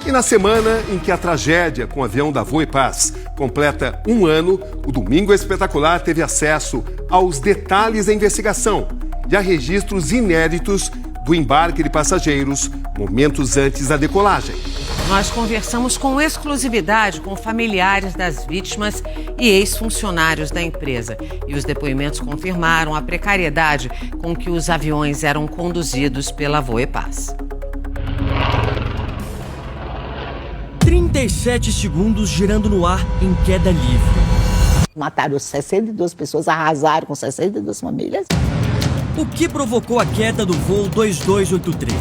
E na semana em que a tragédia com o avião da Voipaz completa 1 ano, o Domingo Espetacular teve acesso aos detalhes da investigação e a registros inéditos do embarque de passageiros momentos antes da decolagem. Nós conversamos com exclusividade com familiares das vítimas e ex-funcionários da empresa. E os depoimentos confirmaram a precariedade com que os aviões eram conduzidos pela Voipaz. 37 segundos girando no ar em queda livre. Mataram 62 pessoas, arrasaram com 62 famílias. O que provocou a queda do voo 2283?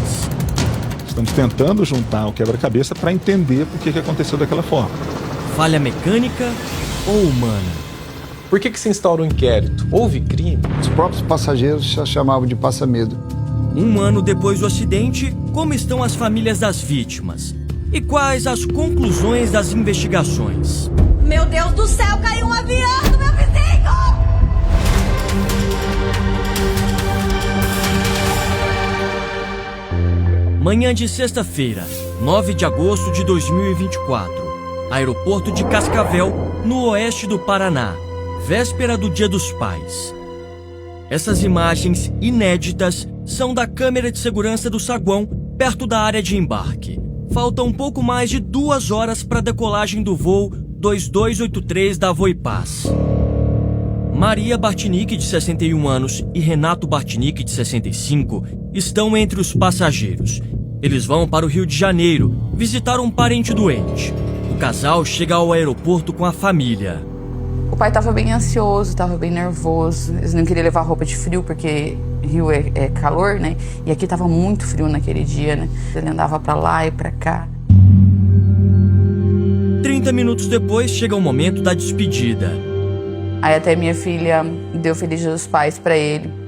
Estamos tentando juntar o quebra-cabeça para entender por que aconteceu daquela forma. Falha mecânica ou humana? Por que se instaura um inquérito? Houve crime? Os próprios passageiros já chamavam de passa-medo. 1 ano depois do acidente, como estão as famílias das vítimas? E quais as conclusões das investigações? Meu Deus do céu, caiu um avião do meu vizinho! Manhã de sexta-feira, 9 de agosto de 2024. Aeroporto de Cascavel, no oeste do Paraná. Véspera do Dia dos Pais. Essas imagens inéditas são da câmera de segurança do saguão, perto da área de embarque. Faltam um pouco mais de 2 horas para a decolagem do voo 2283 da Voipaz. Maria Bartinique, de 61 anos, e Renato Bartinique, de 65, estão entre os passageiros. Eles vão para o Rio de Janeiro visitar um parente doente. O casal chega ao aeroporto com a família. O pai estava bem ansioso, estava bem nervoso. Eles não queriam levar roupa de frio porque Rio é calor, né? E aqui estava muito frio naquele dia, né? Ele andava para lá e para cá. 30 minutos depois chega o momento da despedida. Aí até minha filha deu Feliz Dia dos Pais para ele.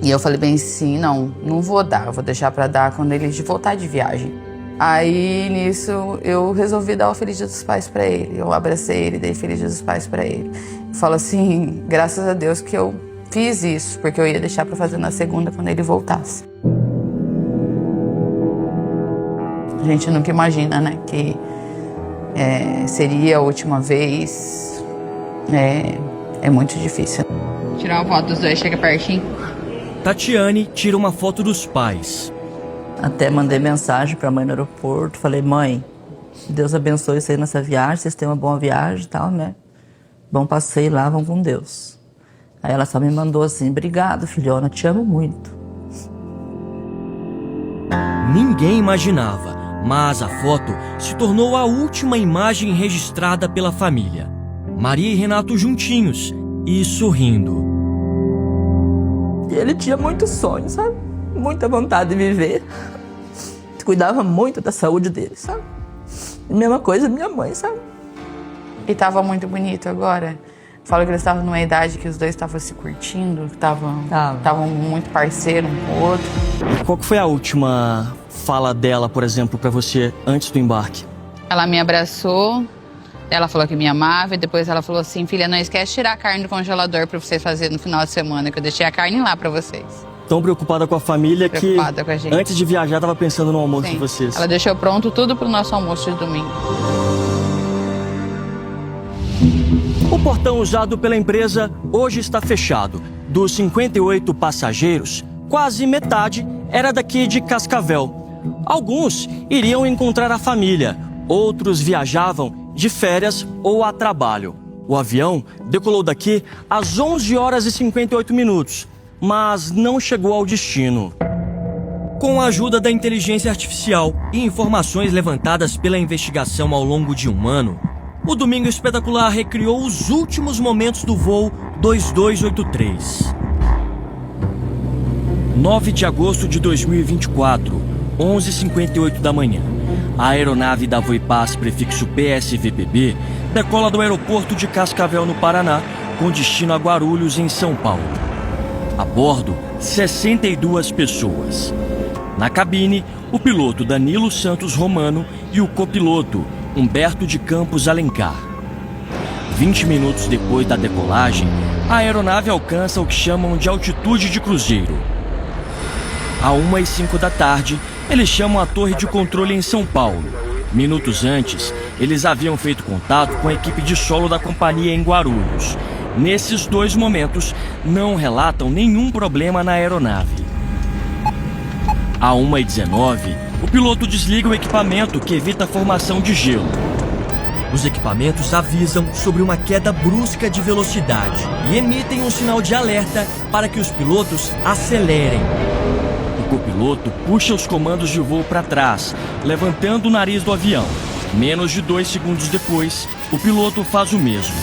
E eu falei bem assim, não vou dar, eu vou deixar para dar quando ele voltar de viagem. Aí nisso eu resolvi dar o Feliz Dia dos Pais para ele. Eu abracei ele, dei Feliz Dia dos Pais para ele. Eu falo assim, graças a Deus que eu fiz isso, porque eu ia deixar para fazer na segunda quando ele voltasse. A gente nunca imagina, né, que seria a última vez. É muito difícil. Tirar uma foto dos dois, chega pertinho. Tatiane tira uma foto dos pais. Até mandei mensagem para a mãe no aeroporto. Falei, mãe, Deus abençoe vocês nessa viagem, vocês tenham uma boa viagem e tal, né? Bom passeio lá, vão com Deus. Aí ela só me mandou assim, obrigado, filhona, te amo muito. Ninguém imaginava, mas a foto se tornou a última imagem registrada pela família. Maria e Renato juntinhos e sorrindo. Ele tinha muitos sonhos, sabe? Muita vontade de viver. Cuidava muito da saúde dele, sabe? Mesma coisa minha mãe, sabe? E tava muito bonito agora. Falo que eles estavam numa idade que os dois estavam se curtindo, estavam muito parceiros um com o outro. Qual que foi a última fala dela, por exemplo, pra você antes do embarque? Ela me abraçou, ela falou que me amava e depois ela falou assim, filha, não esquece de tirar a carne do congelador pra vocês fazerem no final de semana, que eu deixei a carne lá pra vocês. Tão preocupada com a família que com a gente. Antes de viajar tava pensando no almoço de vocês. Ela deixou pronto tudo pro nosso almoço de domingo. O portão usado pela empresa hoje está fechado. Dos 58 passageiros, quase metade era daqui de Cascavel. Alguns iriam encontrar a família, outros viajavam de férias ou a trabalho. O avião decolou daqui às 11 horas e 58 minutos, mas não chegou ao destino. Com a ajuda da inteligência artificial e informações levantadas pela investigação ao longo de 1 ano, o Domingo Espetacular recriou os últimos momentos do voo 2283. 9 de agosto de 2024, 11h58 da manhã. A aeronave da Voipaz, prefixo PSVPB, decola do aeroporto de Cascavel, no Paraná, com destino a Guarulhos, em São Paulo. A bordo, 62 pessoas. Na cabine, o piloto Danilo Santos Romano e o copiloto Humberto de Campos Alencar. 20 minutos depois da decolagem, a aeronave alcança o que chamam de altitude de cruzeiro. À 1h05 da tarde, eles chamam a torre de controle em São Paulo. Minutos antes, eles haviam feito contato com a equipe de solo da companhia em Guarulhos. Nesses 2 momentos, não relatam nenhum problema na aeronave. À 1h19, o piloto desliga o equipamento que evita a formação de gelo. Os equipamentos avisam sobre uma queda brusca de velocidade e emitem um sinal de alerta para que os pilotos acelerem. O copiloto puxa os comandos de voo para trás, levantando o nariz do avião. Menos de 2 segundos depois, o piloto faz o mesmo.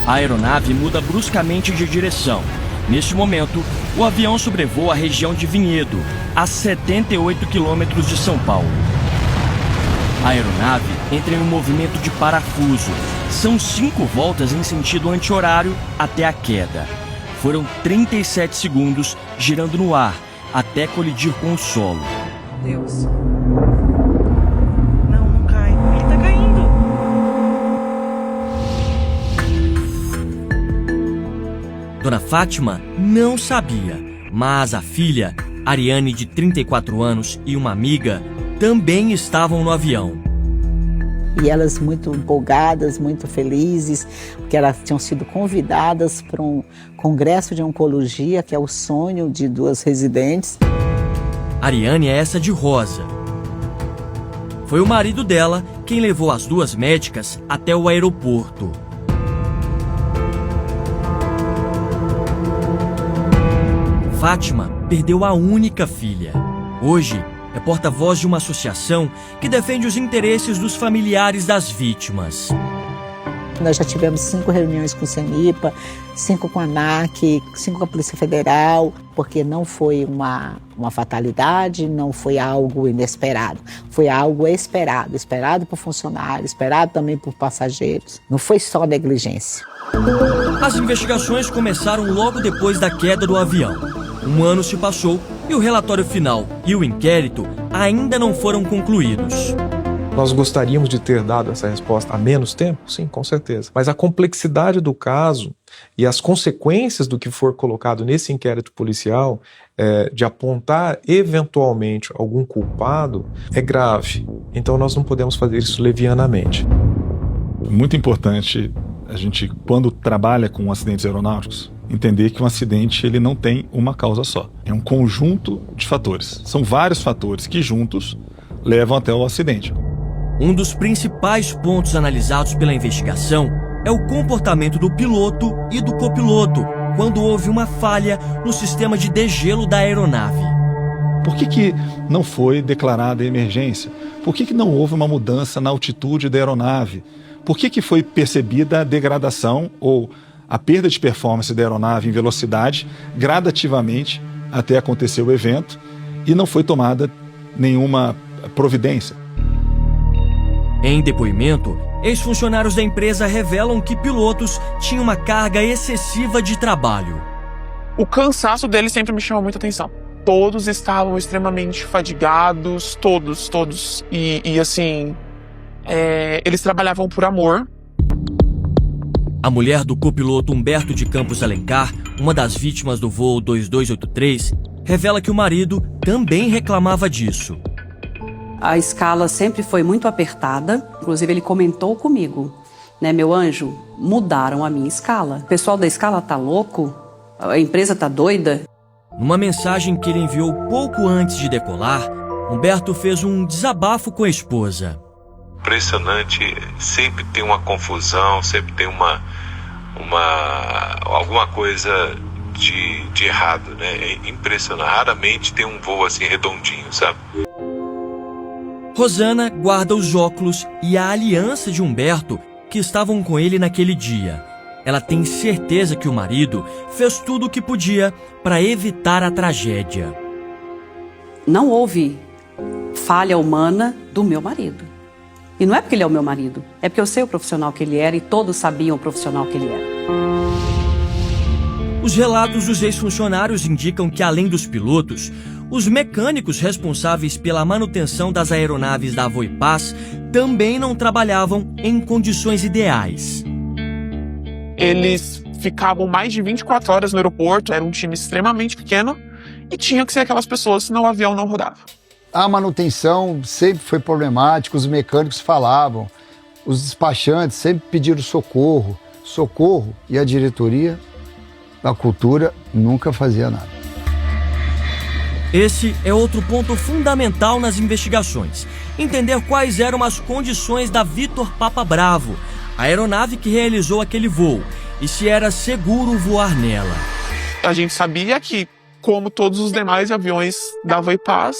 A aeronave muda bruscamente de direção. Neste momento, o avião sobrevoa a região de Vinhedo, a 78 quilômetros de São Paulo. A aeronave entra em um movimento de parafuso. São 5 voltas em sentido anti-horário até a queda. Foram 37 segundos girando no ar, até colidir com o solo. Deus. Não cai. Ele tá caindo. Dona Fátima não sabia, mas a filha, Ariane, de 34 anos, e uma amiga também estavam no avião. E elas muito empolgadas, muito felizes, porque elas tinham sido convidadas para um congresso de oncologia, que é o sonho de 2 residentes. Ariane é essa de rosa. Foi o marido dela quem levou as 2 médicas até o aeroporto. Fátima perdeu a única filha. Hoje, é porta-voz de uma associação que defende os interesses dos familiares das vítimas. Nós já tivemos 5 reuniões com o CENIPA, 5 com a ANAC, 5 com a Polícia Federal, porque não foi uma fatalidade, não foi algo inesperado. Foi algo esperado, esperado por funcionários, esperado também por passageiros. Não foi só negligência. As investigações começaram logo depois da queda do avião. 1 ano se passou e o relatório final e o inquérito ainda não foram concluídos. Nós gostaríamos de ter dado essa resposta há menos tempo? Sim, com certeza. Mas a complexidade do caso e as consequências do que for colocado nesse inquérito policial, de apontar eventualmente algum culpado, é grave. Então nós não podemos fazer isso levianamente. Muito importante a gente, quando trabalha com acidentes aeronáuticos, entender que um acidente ele não tem uma causa só. É um conjunto de fatores. São vários fatores que juntos levam até o acidente. Um dos principais pontos analisados pela investigação é o comportamento do piloto e do copiloto quando houve uma falha no sistema de degelo da aeronave. Por que não foi declarada emergência? Por que não houve uma mudança na altitude da aeronave? Por que foi percebida a degradação ou a perda de performance da aeronave em velocidade gradativamente até acontecer o evento e não foi tomada nenhuma providência? Em depoimento, ex-funcionários da empresa revelam que pilotos tinham uma carga excessiva de trabalho. O cansaço deles sempre me chamou muita atenção. Todos estavam extremamente fadigados, todos. E assim, eles trabalhavam por amor. A mulher do copiloto Humberto de Campos Alencar, uma das vítimas do voo 2283, revela que o marido também reclamava disso. A escala sempre foi muito apertada, inclusive ele comentou comigo, né, meu anjo, mudaram a minha escala. O pessoal da escala tá louco? A empresa tá doida? Numa mensagem que ele enviou pouco antes de decolar, Humberto fez um desabafo com a esposa. Impressionante, sempre tem uma confusão, sempre tem alguma coisa de errado, né? É impressionante, raramente tem um voo assim redondinho, sabe? Rosana guarda os óculos e a aliança de Humberto que estavam com ele naquele dia. Ela tem certeza que o marido fez tudo o que podia para evitar a tragédia. Não houve falha humana do meu marido. E não é porque ele é o meu marido, é porque eu sei o profissional que ele era e todos sabiam o profissional que ele era. Os relatos dos ex-funcionários indicam que, além dos pilotos, os mecânicos responsáveis pela manutenção das aeronaves da Voipaz também não trabalhavam em condições ideais. Eles ficavam mais de 24 horas no aeroporto, era um time extremamente pequeno e tinha que ser aquelas pessoas, senão o avião não rodava. A manutenção sempre foi problemática, os mecânicos falavam, os despachantes sempre pediram socorro, e a diretoria da cultura nunca fazia nada. Esse é outro ponto fundamental nas investigações. Entender quais eram as condições da Vitor Papa Bravo, a aeronave que realizou aquele voo, e se era seguro voar nela. A gente sabia que, como todos os demais aviões da Voipaz,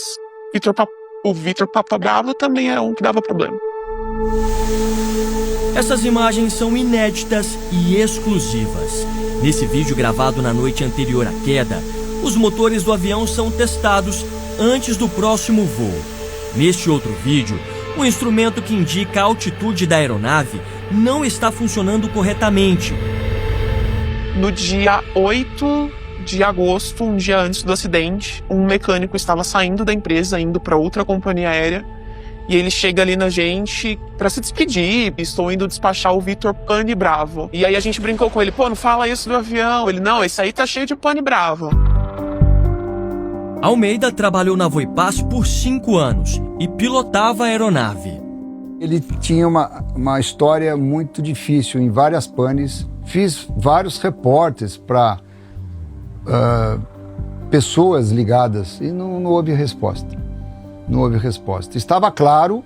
o Vitor Papa Bravo também era um que dava problema. Essas imagens são inéditas e exclusivas. Nesse vídeo gravado na noite anterior à queda, os motores do avião são testados antes do próximo voo. Neste outro vídeo, o instrumento que indica a altitude da aeronave não está funcionando corretamente. No dia 8 de agosto, um dia antes do acidente, um mecânico estava saindo da empresa, indo para outra companhia aérea, e ele chega ali na gente para se despedir. Estou indo despachar o Vitor Pane Bravo. E aí a gente brincou com ele, pô, não fala isso do avião. Ele, não, esse aí tá cheio de Pane Bravo. Almeida trabalhou na Voipaz por 5 anos e pilotava a aeronave. Ele tinha uma história muito difícil em várias panes. Fiz vários repórteres para pessoas ligadas e não houve resposta. Não houve resposta. Estava claro,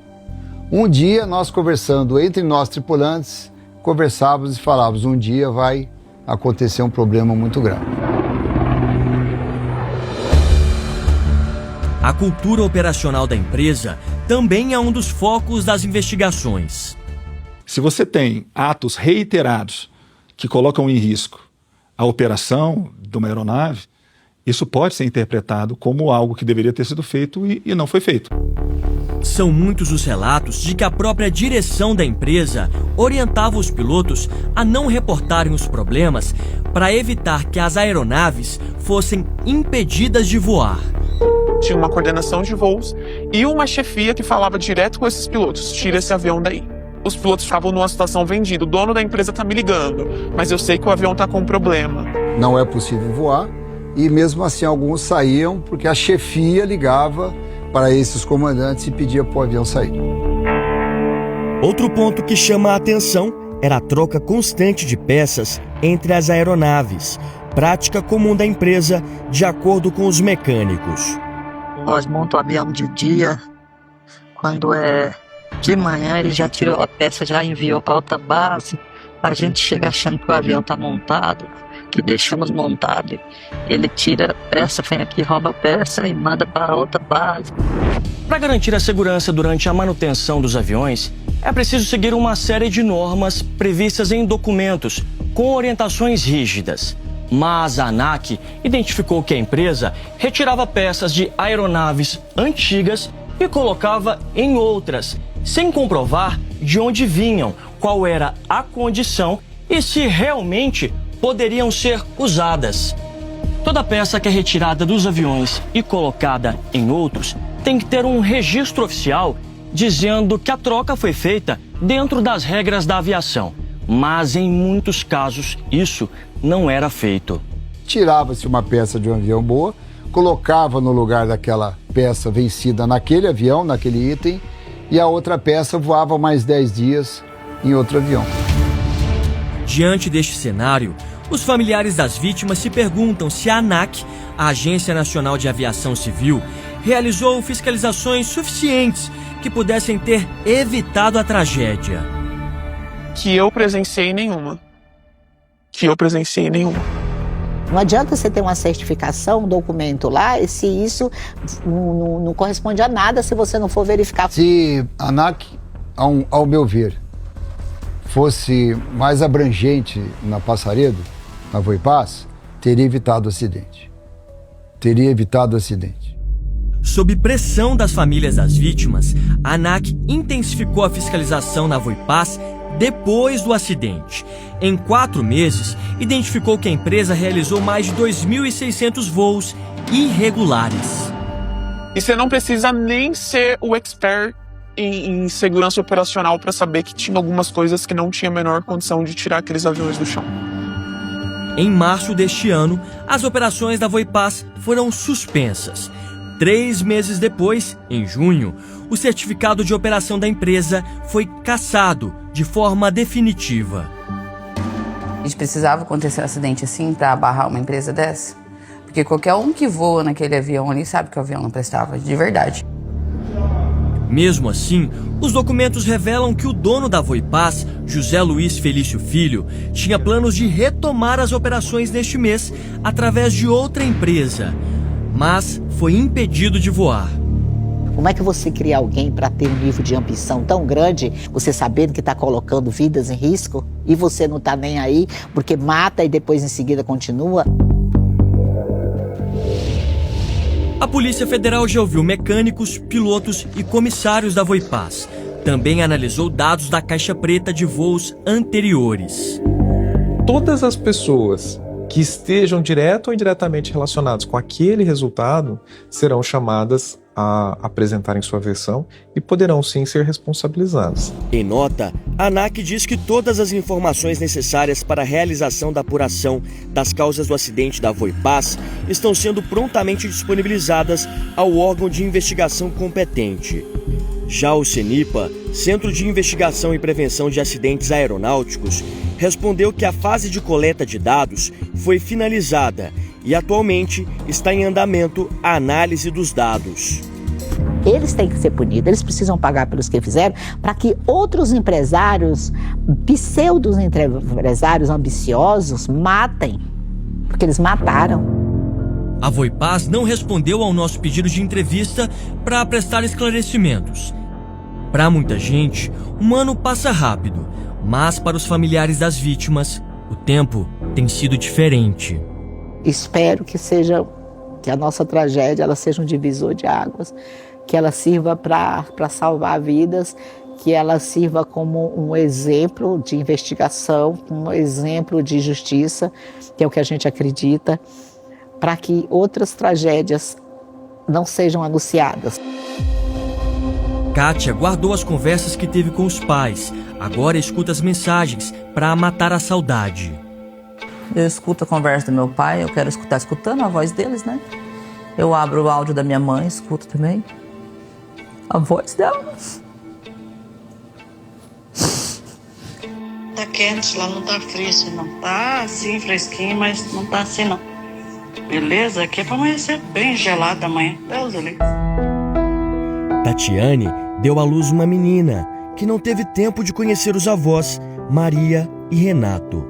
um dia nós conversando entre nós tripulantes, conversávamos e falávamos, um dia vai acontecer um problema muito grave. A cultura operacional da empresa também é um dos focos das investigações. Se você tem atos reiterados que colocam em risco a operação de uma aeronave, isso pode ser interpretado como algo que deveria ter sido feito e não foi feito. São muitos os relatos de que a própria direção da empresa orientava os pilotos a não reportarem os problemas para evitar que as aeronaves fossem impedidas de voar. Tinha uma coordenação de voos e uma chefia que falava direto com esses pilotos, tira esse avião daí. Os pilotos estavam numa situação vendida, o dono da empresa tá me ligando, mas eu sei que o avião tá com um problema. Não é possível voar. E mesmo assim alguns saíam porque a chefia ligava para esses comandantes e pedia para o avião sair. Outro ponto que chama a atenção era a troca constante de peças entre as aeronaves, prática comum da empresa, de acordo com os mecânicos. Nós montamos o avião de dia, quando é de manhã ele já tirou a peça, já enviou para outra base, a gente chega achando que o avião está montado, que deixamos montado, ele tira a peça, vem aqui, rouba a peça e manda para outra base. Para garantir a segurança durante a manutenção dos aviões, é preciso seguir uma série de normas previstas em documentos com orientações rígidas. Mas a ANAC identificou que a empresa retirava peças de aeronaves antigas e colocava em outras, sem comprovar de onde vinham, qual era a condição e se realmente poderiam ser usadas. Toda peça que é retirada dos aviões e colocada em outros tem que ter um registro oficial dizendo que a troca foi feita dentro das regras da aviação. Mas em muitos casos isso não era feito. Tirava-se uma peça de um avião boa, colocava no lugar daquela peça vencida naquele avião, naquele item, e a outra peça voava mais 10 dias em outro avião. Diante deste cenário, os familiares das vítimas se perguntam se a ANAC, a Agência Nacional de Aviação Civil, realizou fiscalizações suficientes que pudessem ter evitado a tragédia. Que eu presenciei nenhuma. Não adianta você ter uma certificação, um documento lá, e se isso não corresponde a nada se você não for verificar. Se a ANAC, ao meu ver, fosse mais abrangente na Passaredo, na Voipaz, teria evitado o acidente. Sob pressão das famílias das vítimas, a ANAC intensificou a fiscalização na Voipaz depois do acidente. Em 4 meses, identificou que a empresa realizou mais de 2.600 voos irregulares. E você não precisa nem ser o expert em segurança operacional para saber que tinha algumas coisas que não tinha a menor condição de tirar aqueles aviões do chão. Em março deste ano, as operações da Voipaz foram suspensas. 3 meses depois, em junho, o certificado de operação da empresa foi cassado de forma definitiva. A gente precisava acontecer um acidente assim para abarrar uma empresa dessa? Porque qualquer um que voa naquele avião ali sabe que o avião não prestava, de verdade. Mesmo assim, os documentos revelam que o dono da Voipaz, José Luiz Felício Filho, tinha planos de retomar as operações neste mês através de outra empresa, mas foi impedido de voar. Como é que você cria alguém para ter um nível de ambição tão grande, você sabendo que está colocando vidas em risco e você não está nem aí, porque mata e depois em seguida continua? A Polícia Federal já ouviu mecânicos, pilotos e comissários da Voipaz. Também analisou dados da caixa preta de voos anteriores. Todas as pessoas que estejam direto ou indiretamente relacionadas com aquele resultado serão chamadas a apresentarem sua versão e poderão sim ser responsabilizadas. Em nota, a ANAC diz que todas as informações necessárias para a realização da apuração das causas do acidente da Voipaz estão sendo prontamente disponibilizadas ao órgão de investigação competente. Já o CENIPA, Centro de Investigação e Prevenção de Acidentes Aeronáuticos, respondeu que a fase de coleta de dados foi finalizada e atualmente está em andamento a análise dos dados. Eles têm que ser punidos, eles precisam pagar pelos que fizeram, para que outros empresários, pseudos empresários ambiciosos, matem, porque eles mataram. A Voipaz não respondeu ao nosso pedido de entrevista para prestar esclarecimentos. Para muita gente, um ano passa rápido, mas para os familiares das vítimas, o tempo tem sido diferente. Espero que a nossa tragédia ela seja um divisor de águas, que ela sirva para salvar vidas, que ela sirva como um exemplo de investigação, um exemplo de justiça, que é o que a gente acredita, para que outras tragédias não sejam anunciadas. Kátia guardou as conversas que teve com os pais. Agora escuta as mensagens para matar a saudade. Eu escuto a conversa do meu pai, eu quero escutar, escutando a voz deles, né? Eu abro o áudio da minha mãe, escuto também a voz dela. Tá quente, lá não tá frio, não. Tá assim, fresquinho, mas não tá assim, não. Beleza? Aqui é pra amanhecer bem gelado amanhã. Deus ali. Tatiane deu à luz uma menina que não teve tempo de conhecer os avós, Maria e Renato.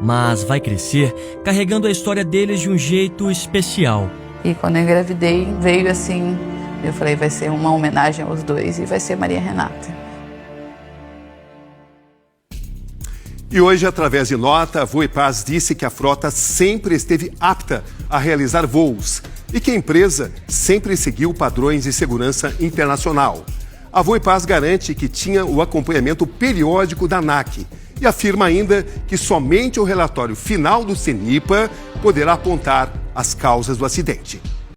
Mas vai crescer carregando a história deles de um jeito especial. E quando eu engravidei, veio assim, eu falei, vai ser uma homenagem aos dois e vai ser Maria Renata. E hoje, através de nota, a Voipaz disse que a frota sempre esteve apta a realizar voos e que a empresa sempre seguiu padrões de segurança internacional. A Voipaz garante que tinha o acompanhamento periódico da ANAC e afirma ainda que somente o relatório final do CENIPA poderá apontar as causas do acidente.